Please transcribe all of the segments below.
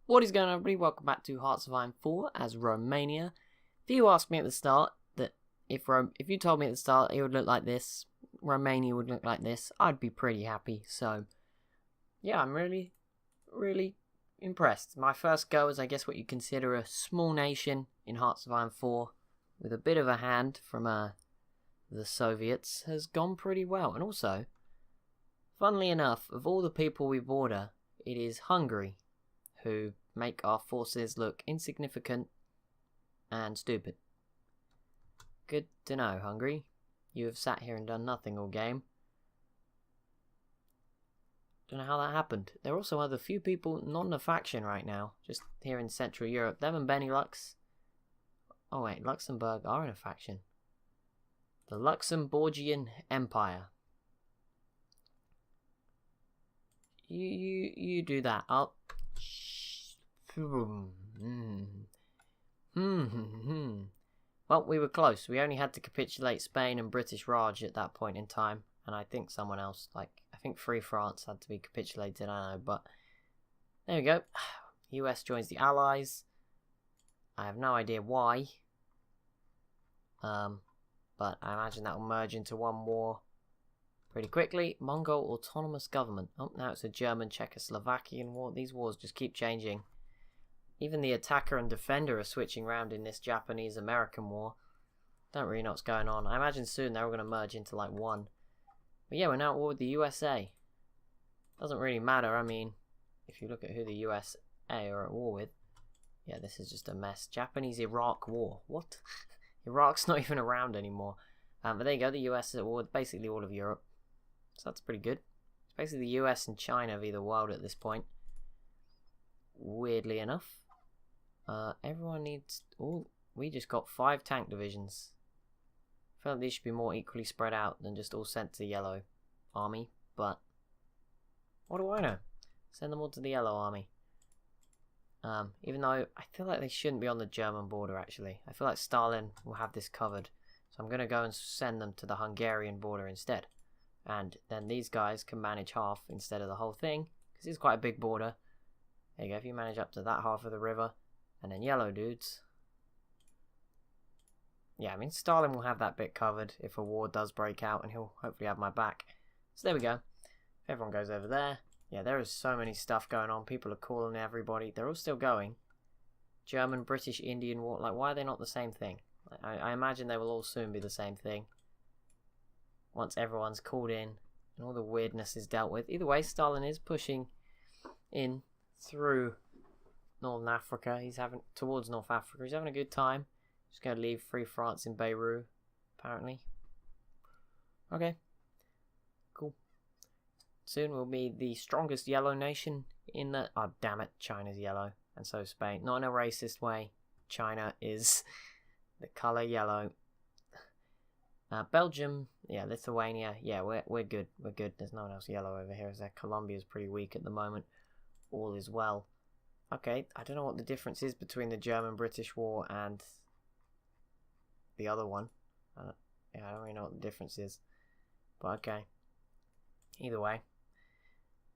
What is going on, everybody? Welcome back to Hearts of Iron 4 as Romania. If you asked me at the start that if you told me at the start it would look like this, Romania would look like this, I'd be pretty happy. So, yeah, I'm really impressed. My first go as I guess what you consider a small nation in Hearts of Iron 4 with a bit of a hand from the Soviets has gone pretty well. And also, funnily enough, of all the people we border, it is Hungary who make our forces look insignificant and stupid. Good to know, Hungary. You have sat here and done nothing all game. Don't know how that happened. There are also other few people not in a faction right now, just here in Central Europe. Them and Benelux. Oh wait, Luxembourg are in a faction. The Luxembourgian Empire. You do that. I'll... Well, we were close. We only had to capitulate Spain and British Raj at that point in time. And I think someone else, I think Free France had to be capitulated, I don't know. But there we go. US joins the Allies. I have no idea why. But I imagine that will merge into one war pretty quickly. Mongol Autonomous Government. Oh, now it's a German-Czechoslovakian war. These wars just keep changing. Even the attacker and defender are switching around in this Japanese-American war. Don't really know what's going on. I imagine soon they're all going to merge into like one. But yeah, we're now at war with the USA. Doesn't really matter. I mean, if you look at who the USA are at war with. Yeah, this is just a mess. Japanese-Iraq war. What? Iraq's not even around anymore. But there you go. The US is at war with basically all of Europe. So that's pretty good. It's basically the US and China v the world at this point. Weirdly enough. Everyone needs... Oh, we just got 5 tank divisions. I feel like these should be more equally spread out than just all sent to the yellow army. But what do I know? Send them all to the yellow army. Even though I feel like they shouldn't be on the German border, actually. I feel like Stalin will have this covered. So I'm going to go and send them to the Hungarian border instead. And then these guys can manage half instead of the whole thing. Because it's quite a big border. There you go, if you manage up to that half of the river. And then yellow dudes. Yeah, I mean, Stalin will have that bit covered if a war does break out. And he'll hopefully have my back. So there we go. If everyone goes over there. Yeah, there is so many stuff going on. People are calling everybody. They're all still going. German, British, Indian war. Like, why are they not the same thing? I imagine they will all soon be the same thing. Once everyone's called in and all the weirdness is dealt with. Either way, Stalin is pushing in through Northern Africa. He's having towards North Africa. He's having a good time. Just going to leave Free France in Beirut, apparently. Okay. Cool. Soon we'll be the strongest yellow nation in the... Oh, damn it. China's yellow. And so is Spain. Not in a racist way. China is the colour yellow. Belgium, yeah, Lithuania, yeah, we're good. We're good. There's no one else yellow over here. As that Colombia's pretty weak at the moment. All is well. Okay, I don't know what the difference is between the German-British war and the other one. Yeah, I don't really know what the difference is. But okay. Either way,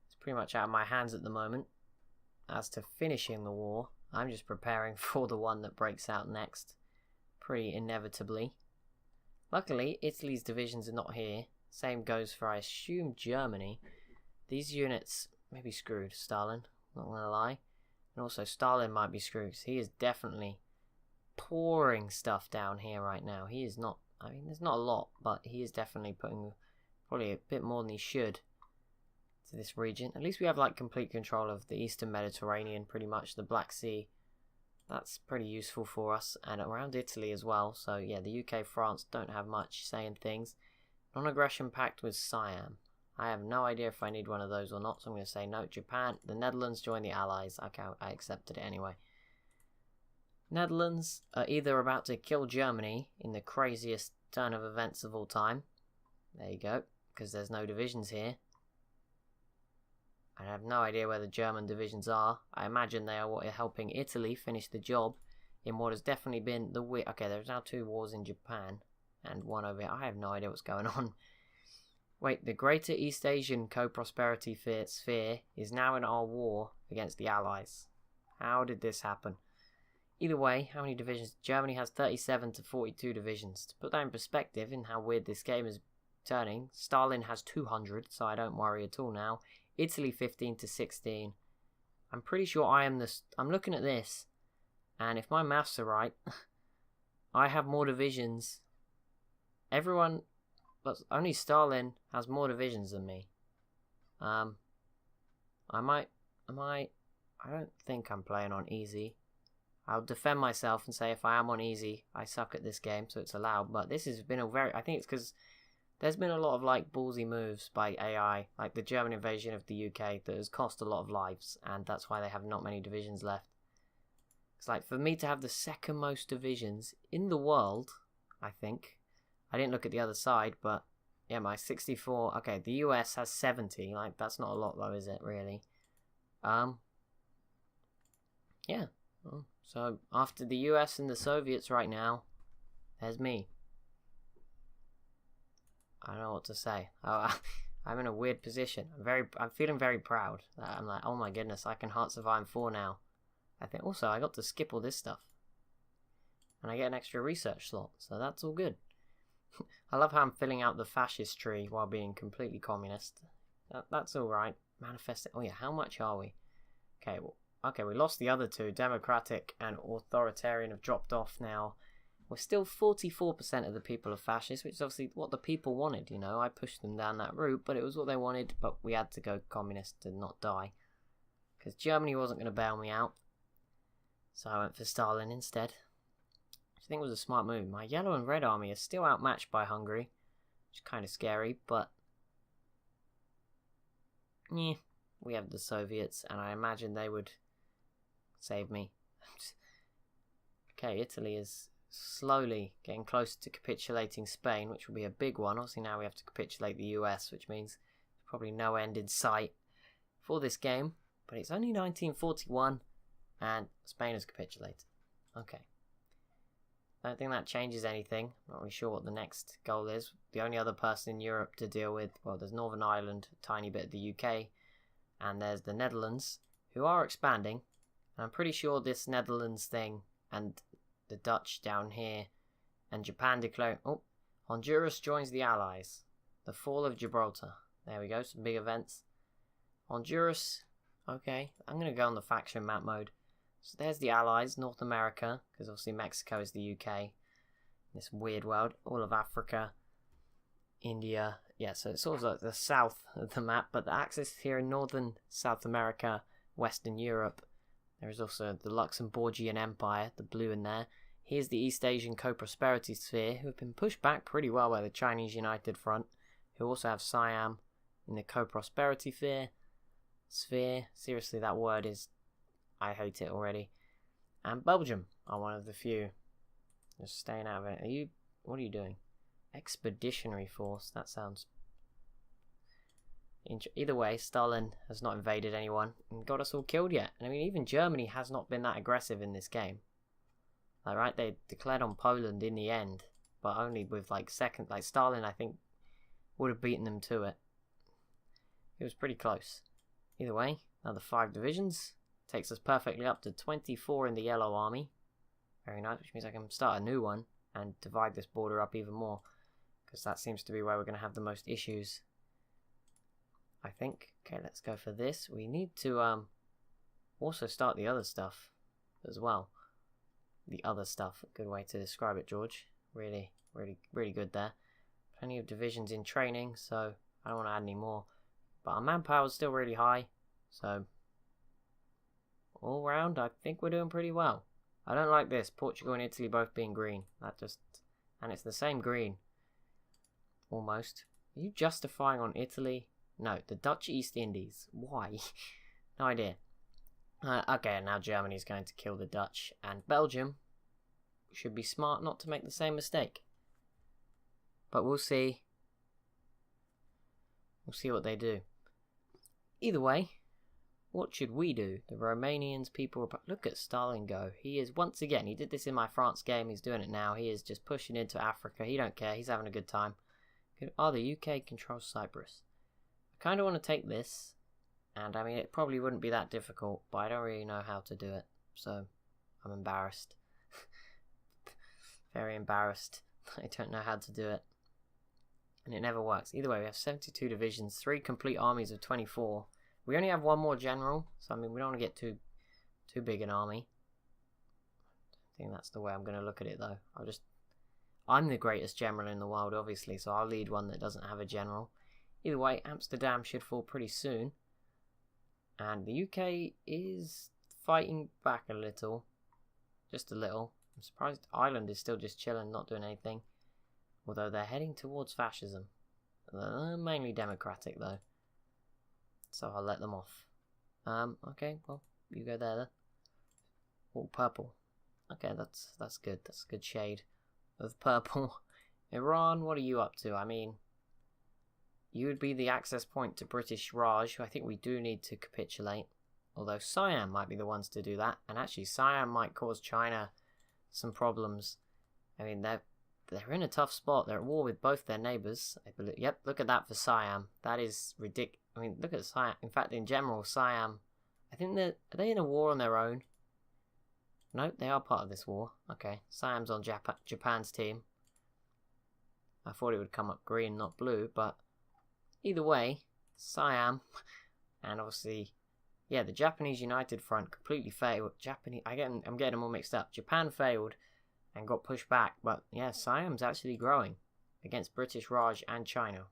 it's pretty much out of my hands at the moment. As to finishing the war, I'm just preparing for the one that breaks out next. Pretty inevitably. Luckily, Italy's divisions are not here. Same goes for, I assume, Germany. These units may be screwed, Stalin. Not gonna lie. And also, Stalin might be screwed, because he is definitely pouring stuff down here right now. He is not... I mean, there's not a lot, but he is definitely putting probably a bit more than he should to this region. At least we have, like, complete control of the Eastern Mediterranean, pretty much. The Black Sea. That's pretty useful for us, and around Italy as well. So yeah, the UK, France don't have much say in things. Non-aggression pact with Siam. I have no idea if I need one of those or not, so I'm going to say no. Japan, the Netherlands join the Allies. Okay, I accepted it anyway. Netherlands are either about to kill Germany in the craziest turn of events of all time. There you go, because there's no divisions here. I have no idea where the German divisions are. I imagine they are what are helping Italy finish the job in what has definitely been the... Okay, there's now 2 wars in Japan and one over here. I have no idea what's going on. Wait, the Greater East Asian Co-Prosperity Sphere is now in our war against the Allies. How did this happen? Either way, how many divisions? Germany has 37 to 42 divisions. To put that in perspective in how weird this game is turning, Stalin has 200, so I don't worry at all now. Italy 15 to 16. I'm pretty sure I'm looking at this, and if my maths are right, I have more divisions. Everyone, but only Stalin has more divisions than me. I don't think I'm playing on easy. I'll defend myself and say if I am on easy, I suck at this game, so it's allowed. But this has been I think it's because there's been a lot of like ballsy moves by AI, like the German invasion of the UK that has cost a lot of lives, and that's why they have not many divisions left. It's like for me to have the second most divisions in the world, I think. I didn't look at the other side, but yeah, my 64. Okay, the US has 70. Like that's not a lot though, is it really? Yeah. So after the US and the Soviets right now, there's me. I don't know what to say. I'm in a weird position. I'm feeling very proud. I'm like, oh my goodness, I can Hearts of Iron 4 now. I think also I got to skip all this stuff. And I get an extra research slot, so that's all good. I love how I'm filling out the fascist tree while being completely communist. That's alright. Manifesting. Oh yeah, how much are we? Okay, well, okay, we lost the other two. Democratic and authoritarian have dropped off now. We're still 44% of the people are fascist, which is obviously what the people wanted, you know. I pushed them down that route, but it was what they wanted, but we had to go communist to not die. Because Germany wasn't going to bail me out. So I went for Stalin instead. Which I think was a smart move. My yellow and red army are still outmatched by Hungary, which is kind of scary, but yeah, we have the Soviets, and I imagine they would save me. Okay, Italy is slowly getting closer to capitulating Spain, which will be a big one. Obviously now we have to capitulate the US, which means there's probably no end in sight for this game. But it's only 1941, and Spain has capitulated. Okay. I don't think that changes anything. Not really sure what the next goal is. The only other person in Europe to deal with, well, there's Northern Ireland, a tiny bit of the UK, and there's the Netherlands, who are expanding. And I'm pretty sure this Netherlands thing and the Dutch down here and Japan declare... Oh, Honduras joins the Allies. The fall of Gibraltar. There we go, some big events. Honduras, okay, I'm going to go on the faction map mode. So there's the Allies, North America, because obviously Mexico is the UK. This weird world, all of Africa, India. Yeah, so it's sort of like the south of the map, but the axis here in Northern South America, Western Europe. There is also the Luxembourgian Empire, the blue in there. Here's the East Asian Co-Prosperity Sphere, who have been pushed back pretty well by the Chinese United Front, who also have Siam in the Co-Prosperity Sphere. Seriously, that word is... I hate it already. And Belgium are one of the few. Just staying out of it. What are you doing? Expeditionary Force. That sounds... Either way, Stalin has not invaded anyone and got us all killed yet. And I mean, even Germany has not been that aggressive in this game. Like, right, they declared on Poland in the end, but only with like Stalin, I think, would have beaten them to it. It was pretty close. Either way, another 5 divisions. Takes us perfectly up to 24 in the yellow army. Very nice, which means I can start a new one and divide this border up even more. Because that seems to be where we're going to have the most issues, I think. Okay, let's go for this. We need to also start the other stuff as well. The other stuff. Good way to describe it, George. Really, really, really good there. Plenty of divisions in training, so I don't want to add any more. But our manpower is still really high, so all round, I think we're doing pretty well. I don't like this. Portugal and Italy both being green. And it's the same green. Almost. Are you justifying on Italy? No, the Dutch East Indies. Why? No idea. Okay, now Germany's going to kill the Dutch. And Belgium should be smart not to make the same mistake. But we'll see. We'll see what they do. Either way, what should we do? The Romanians, look at Stalin go. He is, once again, he did this in my France game, he's doing it now. He is just pushing into Africa. He don't care, he's having a good time. Oh, the UK controls Cyprus. I kind of want to take this. And I mean, it probably wouldn't be that difficult, but I don't really know how to do it. So, I'm embarrassed. Very embarrassed. I don't know how to do it. And it never works. Either way, we have 72 divisions, 3 complete armies of 24. We only have 1 more general, so I mean, we don't want to get too big an army. I think that's the way I'm going to look at it, though. I'm the greatest general in the world, obviously, so I'll lead one that doesn't have a general. Either way, Amsterdam should fall pretty soon. And the UK is fighting back a little. Just a little. I'm surprised Ireland is still just chilling, not doing anything. Although they're heading towards fascism. They're mainly democratic, though. So I'll let them off. Okay, well, you go there then. Oh, purple. Okay, that's good. That's a good shade of purple. Iran, what are you up to? I mean, you would be the access point to British Raj, who I think we do need to capitulate. Although Siam might be the ones to do that. And actually, Siam might cause China some problems. I mean, they're in a tough spot. They're at war with both their neighbours. I believe. Yep, look at that for Siam. That is ridiculous. I mean, look at Siam. In fact, in general, Siam, I think are they in a war on their own? No, they are part of this war. Okay, Siam's on Japan's team. I thought it would come up green, not blue, but either way, Siam, and obviously, yeah, the Japanese United Front completely failed. I'm getting them all mixed up. Japan failed and got pushed back, but yeah, Siam's actually growing against British Raj and China.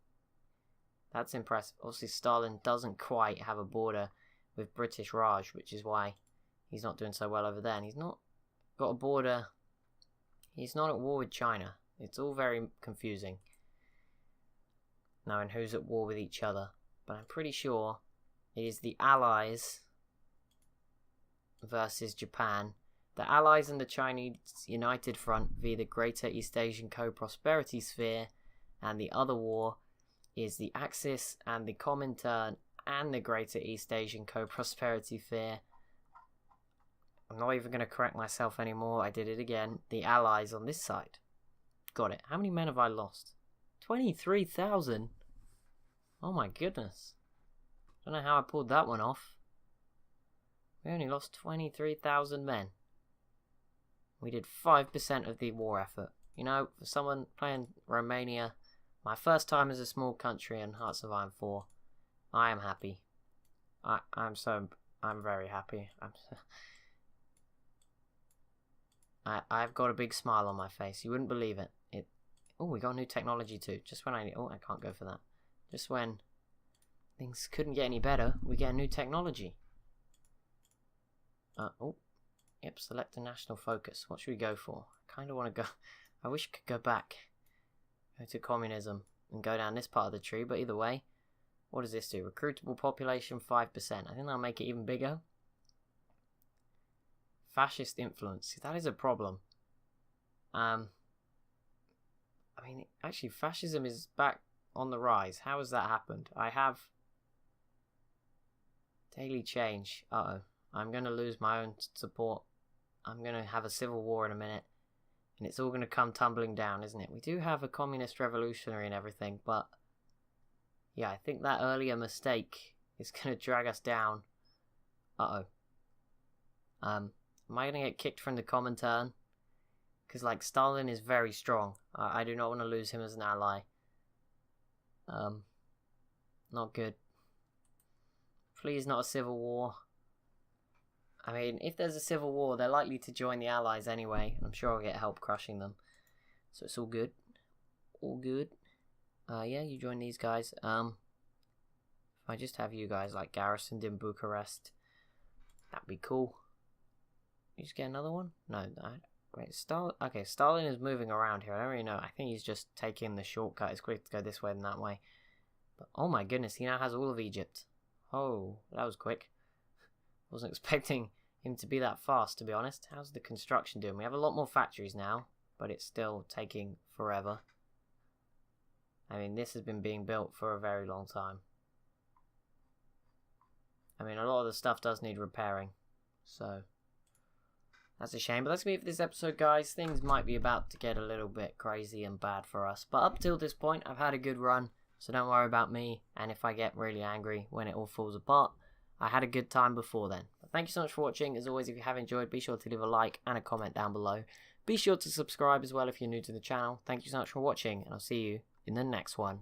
That's impressive. Obviously, Stalin doesn't quite have a border with British Raj, which is why he's not doing so well over there. And he's not got a border. He's not at war with China. It's all very confusing, knowing who's at war with each other. But I'm pretty sure it is the Allies versus Japan. The Allies and the Chinese United Front via the Greater East Asian Co-Prosperity Sphere. And the other war is the Axis and the Comintern and the Greater East Asian Co-Prosperity Sphere. I'm not even going to correct myself anymore. I did it again. The Allies on this side. Got it. How many men have I lost? 23,000. Oh my goodness. Don't know how I pulled that one off. We only lost 23,000 men. We did 5% of the war effort. You know, for someone playing Romania, my first time as a small country in Hearts of Iron 4, I am happy. I'm very happy. I've got a big smile on my face. You wouldn't believe it. Oh, we got new technology too. Just when I can't go for that. Just when things couldn't get any better, we get a new technology. Yep, select a national focus. What should we go for? I kind of want to go. I wish I could go back. Go to communism and go down this part of the tree, but either way, what does this do? Recruitable population 5%. I think that'll make it even bigger. Fascist influence. See, that is a problem. I mean, actually, fascism is back on the rise. How has that happened? I have daily change. I'm going to lose my own support. I'm going to have a civil war in a minute. And it's all going to come tumbling down, isn't it? We do have a communist revolutionary and everything, but yeah, I think that earlier mistake is going to drag us down. Am I going to get kicked from the Comintern? Because, like, Stalin is very strong. I do not want to lose him as an ally. Not good. Please, not a civil war. I mean, if there's a civil war, they're likely to join the Allies anyway. I'm sure I'll get help crushing them. So it's all good. All good. Yeah, you join these guys. If I just have you guys, like, garrisoned in Bucharest, that'd be cool. You just get another one? No, wait, Stalin. Okay, Stalin is moving around here. I don't really know. I think he's just taking the shortcut. It's quick to go this way than that way. But oh my goodness, he now has all of Egypt. Oh, that was quick. Wasn't expecting him to be that fast, to be honest. How's the construction doing? We have a lot more factories now, but it's still taking forever. I mean, this has been being built for a very long time. I mean, a lot of the stuff does need repairing, so that's a shame. But that's me for this episode, guys. Things might be about to get a little bit crazy and bad for us, but up till this point, I've had a good run, so don't worry about me. And if I get really angry when it all falls apart, I had a good time before then. But thank you so much for watching. As always, if you have enjoyed, be sure to leave a like and a comment down below. Be sure to subscribe as well if you're new to the channel. Thank you so much for watching, and I'll see you in the next one.